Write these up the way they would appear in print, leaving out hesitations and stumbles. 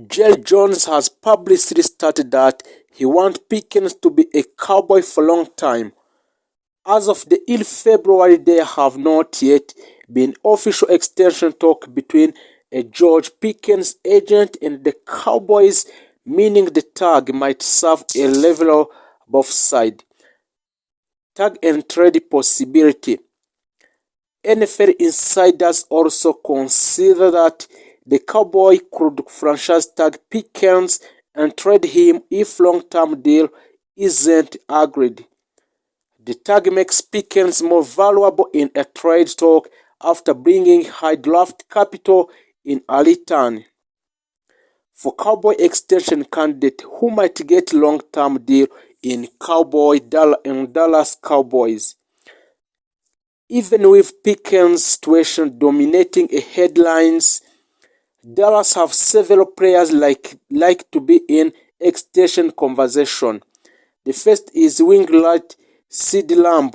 Jerry Jones has publicly stated that he wants Pickens to be a Cowboy for a long time. As of the early February, there have not yet been official extension talk between a George Pickens agent and the Cowboys, meaning the tag might serve a level both sides. Tag and trade possibility. NFL insiders also consider that the Cowboys could franchise tag Pickens and trade him if long-term deal isn't agreed. The tag makes Pickens more valuable in a trade talk after bringing high draft capital in a return. For Cowboy extension candidate who might get long-term deal in Dallas Cowboys. Even with Pickens' situation dominating headlines, Dallas have several players like to be in extension conversation. The first is wing right CeeDee Lamb.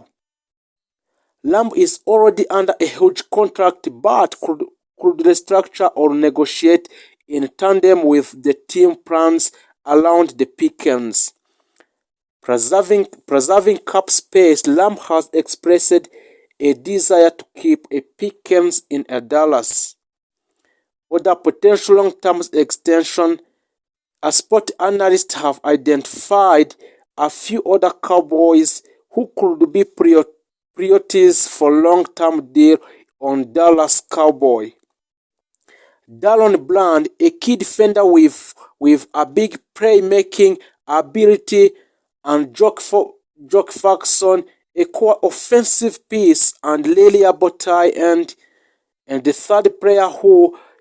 Lamb is already under a huge contract but could restructure or negotiate in tandem with the team plans around the Pickens. Preserving cap space, Lamb has expressed a desire to keep a Pickens in Dallas. Other potential long-term extension, a sport analysts have identified a few other Cowboys who could be priorities for long-term deal on Dallas Cowboy. Dallon Bland, a key defender with a big playmaking ability, and Jock Faxon, a core offensive piece and reliable tight end, and the third player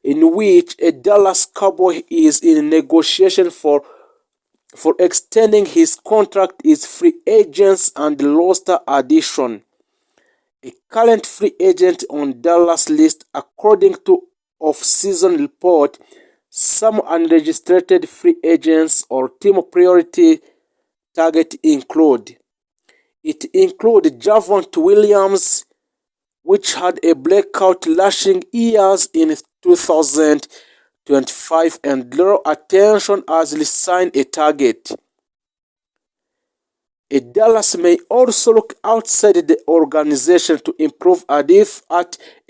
in which a Dallas Cowboy is in negotiation for extending his contract is free agents and roster addition. A current free agent on Dallas list according to off-season report, some unregistered free agents or team priority target include. It includes Javonte Williams, which had a breakout rushing years in 2025 and drew attention as he signed a target. Dallas may also look outside the organization to improve at a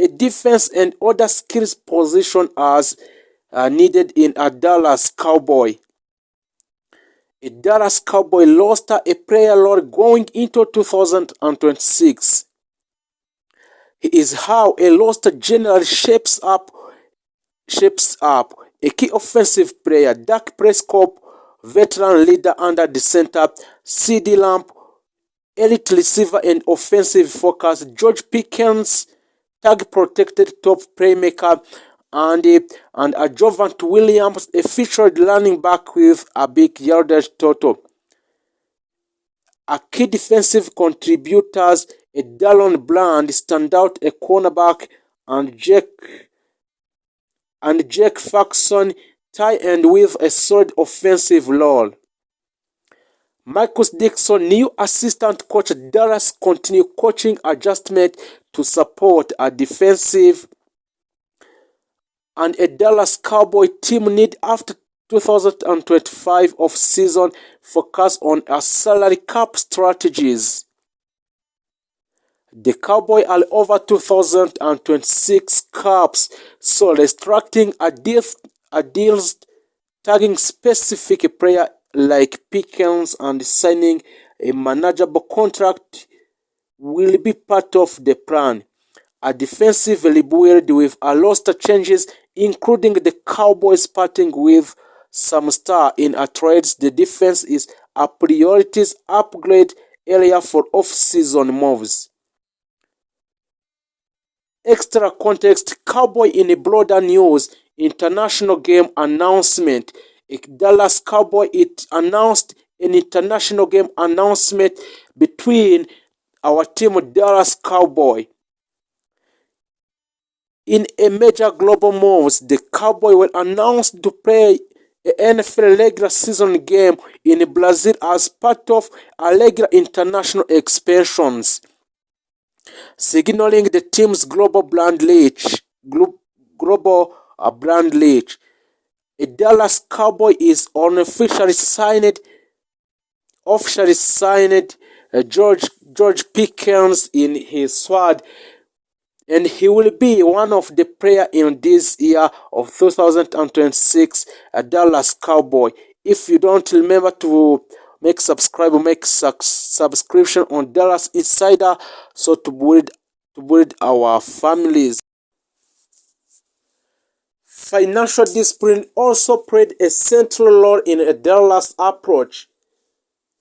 defense and other skills position as needed in a Dallas Cowboy. A Dallas Cowboy lost a player load going into 2026. He is how a roster generally shapes up. A key offensive player, Dak Prescott, veteran leader under the center, CeeDee Lamb, elite receiver and offensive focus, George Pickens, tag protected top playmaker, and Javonte Williams, a featured running back with a big yardage total. A key defensive contributors, a Dallon Bland, standout a cornerback, and Jake Faxon, tight end with a solid offensive role. Marcus Dixon, new assistant coach at Dallas, continue coaching adjustment to support a defensive and a Dallas Cowboy team need after 2025 off-season focus on a salary cap strategies. The Cowboys are over 2026 caps, so restricting a deals tagging specific player like Pickens and signing a manageable contract will be part of the plan. A defensive rebuild with a roster changes, including the Cowboys parting with some star in a trades. The defense is a priorities upgrade area for off-season moves. Extra context, Cowboy in a broader news, international game announcement. Dallas Cowboy, it announced an international game announcement between our team Dallas Cowboy. In a major global moves, the Cowboys were announced to play an NFL regular season game in Brazil as part of a regular international expansions, signaling the team's global brand reach. A Dallas Cowboy is officially signed George Pickens in his squad, and he will be one of the players in this year of 2026 Dallas Cowboy. If you don't remember to make subscription on Dallas Insider, so to build our families. Financial discipline also played a central role in a Dallas approach.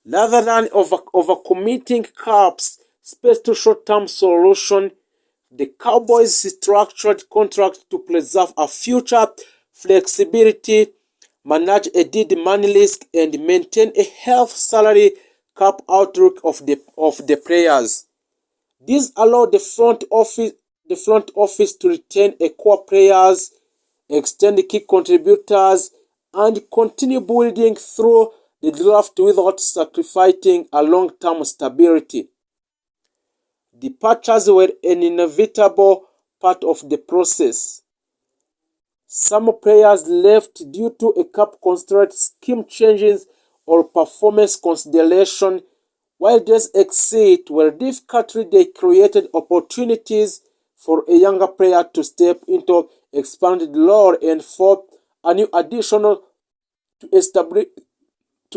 Rather than overcommitting caps space to short-term solution, the Cowboys structured contracts to preserve a future flexibility, manage a dead money risk, and maintain a healthy salary cap outlook of the players. This allowed the front office to retain a core players, extend key contributors, and continue building through the draft without sacrificing a long-term stability. Departures were an inevitable part of the process. Some players left due to a cap constraint, scheme changes, or performance consideration, while those exit were difficultly they created opportunities for a younger player to step into expanded role and for a new additional to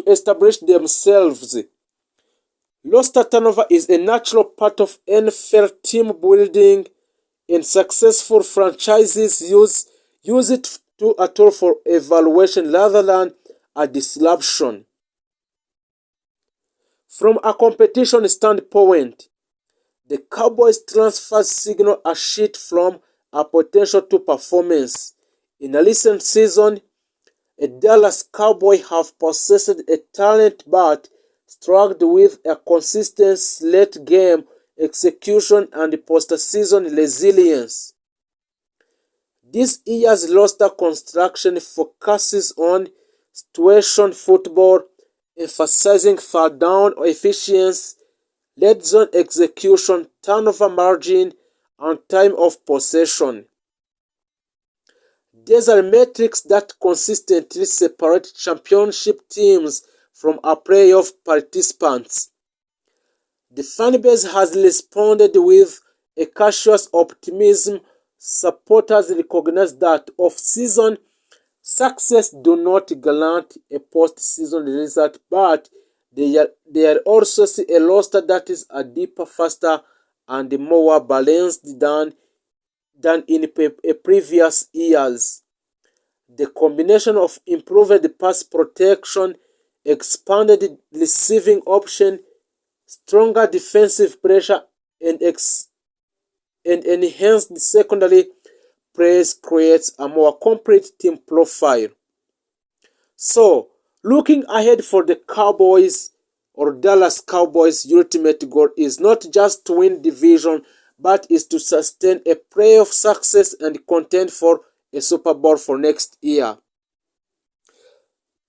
establish themselves. Roster turnover is a natural part of NFL team building, and successful franchises use it to a tool for evaluation rather than a disruption. From a competition standpoint, the Cowboys transfers signal a shift from a potential to performance. In a recent season, a Dallas Cowboy have possessed a talent but struggled with a consistent late-game execution and postseason resilience. This year's roster construction focuses on situation football, emphasizing third down efficiency, red zone execution, turnover margin, and time of possession. These are metrics that consistently separate championship teams from our playoff participants. The fanbase has responded with a cautious optimism. Supporters recognize that off-season success do not guarantee a post-season result, but they are also see a roster that is a deeper, faster, and more balanced than in previous years. The combination of improved pass protection, expanded receiving option, stronger defensive pressure, and enhanced secondary plays creates a more complete team profile. So, looking ahead for the Cowboys or Dallas Cowboys' ultimate goal is not just to win division, but is to sustain a playoff success and contend for a Super Bowl for next year.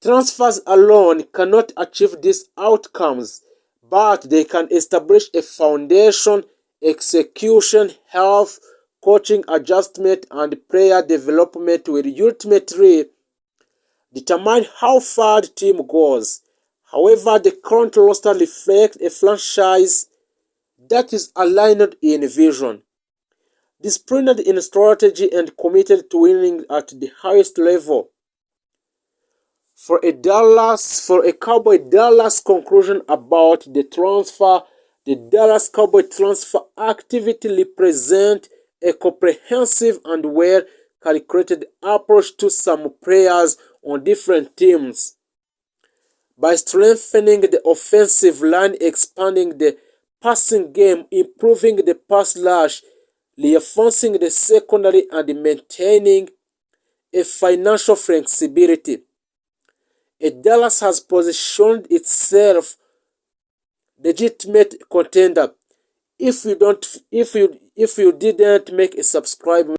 Transfers alone cannot achieve these outcomes, but they can establish a foundation. Execution, health, coaching adjustment, and player development will ultimately determine how far the team goes. However, the current roster reflects a franchise that is aligned in vision, disciplined in strategy, and committed to winning at the highest level. For a Cowboy Dallas conclusion about the Dallas Cowboy transfer activity represents a comprehensive and well-calculated approach to some players on different teams. By strengthening the offensive line, expanding the passing game, improving the pass rush, reinforcing the secondary, and maintaining a financial flexibility, Dallas has positioned itself legitimate contender. If you didn't make a subscribe